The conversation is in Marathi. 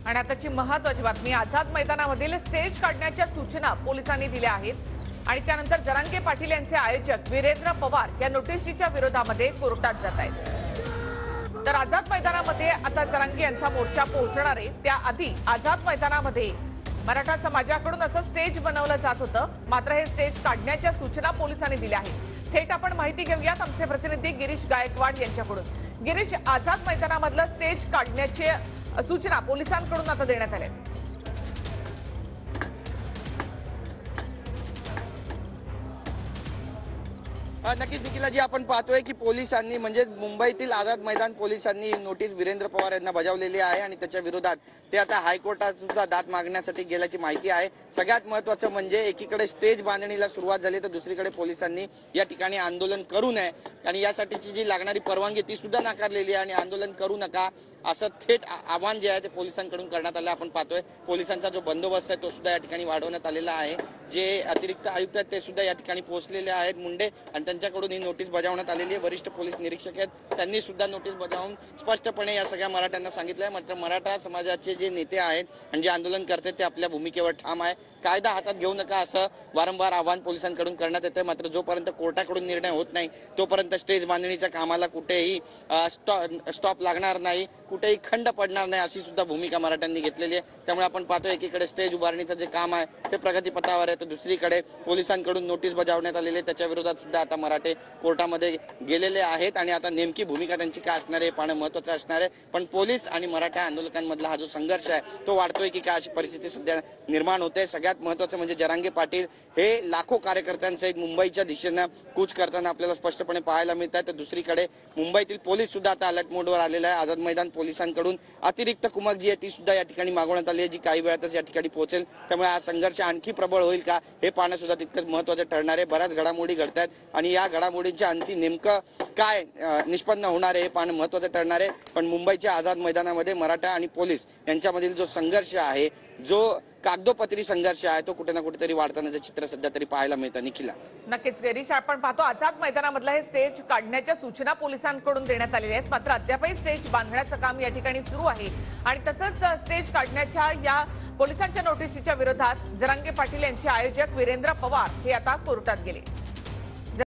आणि आताची महत्त्वाची बातमी, आझाद मैदानामधील स्टेज काढण्याच्या सूचना पोलिसांनी दिल्या आहेत आणि त्यानंतर जरांगे पाटील यांचे आयोजक वीरेंद्र पवार या नोटीसीच्या विरोधामध्ये कोर्टात जात आहेत। तर आझाद मैदानामध्ये आता जरांगे यांचा मोर्चा पोहोचणार आहे। त्याआधी आझाद मैदानामध्ये मराठा समाजाकडून असं स्टेज बनवलं जात होतं, मात्र हे स्टेज काढण्याच्या सूचना पोलिसांनी दिल्या आहेत। थेट आपण माहिती घेऊयात आमचे प्रतिनिधी गिरीश गायकवाड यांच्याकडून। गिरीश, आझाद मैदानामधलं स्टेज काढण्याची सूचना पोलिसांकडून आता देण्यात आल्या। नक्कीच निखिला जी, आपण पाहतोय की पोलिसांनी म्हणजे मुंबईतील आझाद मैदान पोलिसांनी नोटीस वीरेंद्र पवार यांना बजावलेली आहे आणि त्याच्या विरोधात ते आता हायकोर्टात सुद्धा दाद मागण्यासाठी गेल्याची माहिती आहे। सगळ्यात महत्त्वाचं म्हणजे एकीकडे स्टेज बांधणीला सुरुवात झाली तर दुसरीकडे पोलिसांनी या ठिकाणी आंदोलन करू नये आणि यासाठीची जी लागणारी परवानगी ती सुद्धा नाकारलेली आहे आणि आंदोलन करू नका असं थेट आवाहन जे आहे ते पोलिसांकडून करण्यात आलं। आपण पाहतोय पोलिसांचा जो बंदोबस्त आहे तो सुद्धा या ठिकाणी वाढवण्यात आलेला आहे। जे अतिरिक्त आयुक्त आहेत ते सुद्धा या ठिकाणी पोहोचलेले आहेत मुंडे, आणि त्यांच्याकडून ही नोटीस बजावण्यात आलेली आहे। वरिष्ठ पोलीस निरीक्षक आहेत त्यांनी सुद्धा नोटीस बजावून स्पष्टपणे या सगळ्या मराठ्यांना सांगितलं आहे। मात्र मराठा समाजाचे जे नेते आहेत आणि जे आंदोलन करतात ते आपल्या भूमिकेवर ठाम आहे। कायदा हातात घेऊ नका असं वारंवार आवाहन पोलिसांकडून करण्यात येते। मात्र जोपर्यंत कोर्टाकडून निर्णय होत नाही तोपर्यंत स्टेज बांधणीच्या कामाला कुठेही स्टॉप लागणार नाही, कुठेही खंड पडणार नाही अशी सुद्धा भूमिका मराठ्यांनी घेतलेली आहे। त्यामुळे आपण पाहतो एकीकडे स्टेज उभारणीचं जे काम आहे ते प्रगतीपथावर आहे, तर दुसरीकडे पोलिसांकडून नोटीस बजावण्यात आलेली आहे। त्याच्या विरोधात सुद्धा आता मराठे कोर्टामध्ये गेलेले आहेत आणि आता नेमकी भूमिका त्यांची काय असणार आहे पाहणं महत्त्वाचं असणार आहे। पण पोलीस आणि मराठा आंदोलकांमधला हा जो संघर्ष आहे तो वाढतोय की काय अशी परिस्थिती सध्या निर्माण होते। सगळ्यात महत्त्वाचं म्हणजे जरांगे पाटील हे लाखो कार्यकर्त्यांसहित मुंबईच्या दिशेनं कूच करताना आपल्याला स्पष्टपणे पाहायला मिळत आहे। तर दुसरीकडे मुंबईतील पोलीस सुद्धा आता अलर्ट मोडवर आलेला आहे। आझाद मैदान पोलिसांकडून अतिरिक्त कुमक जी आहे ती सुद्धा या ठिकाणी मागवण्यात आली आहे, जी काही वेळातच या ठिकाणी पोहोचेल। त्यामुळे हा संघर्ष आणखी प्रबळ होईल का हे पाहणं सुद्धा तितकंच महत्त्वाचं ठरणार आहे। बऱ्याच घडामोडी घडतात आणि या घडामोडींच्या अंती नेमकं काय निष्पन्न होणार आहे हे पाहणं महत्त्वाचं ठरणार आहे। पण मुंबईच्या आझाद मैदानामध्ये मराठा आणि पोलीस यांच्यामधील जो संघर्ष आहे, जो कागदोपत्री संघर्ष आहे, तो कुठे ना कुठेतरी वाढतानाचं चित्र सध्या तरी पाहायला मिळतं। निखिला, नक्कीच गिरीश, आपण पाहतो आझाद मैदानामधलं हे स्टेज काढण्याच्या सूचना पोलिसांकडून देण्यात आलेल्या आहेत। मात्र अद्यापही स्टेज बांधण्याचं काम या ठिकाणी सुरू आहे आणि तसंच स्टेज काढण्याच्या या पोलिसांच्या नोटीसीच्या विरोधात जरांगे पाटील यांचे आयोजक वीरेंद्र पवार हे आता कोर्टात गेले।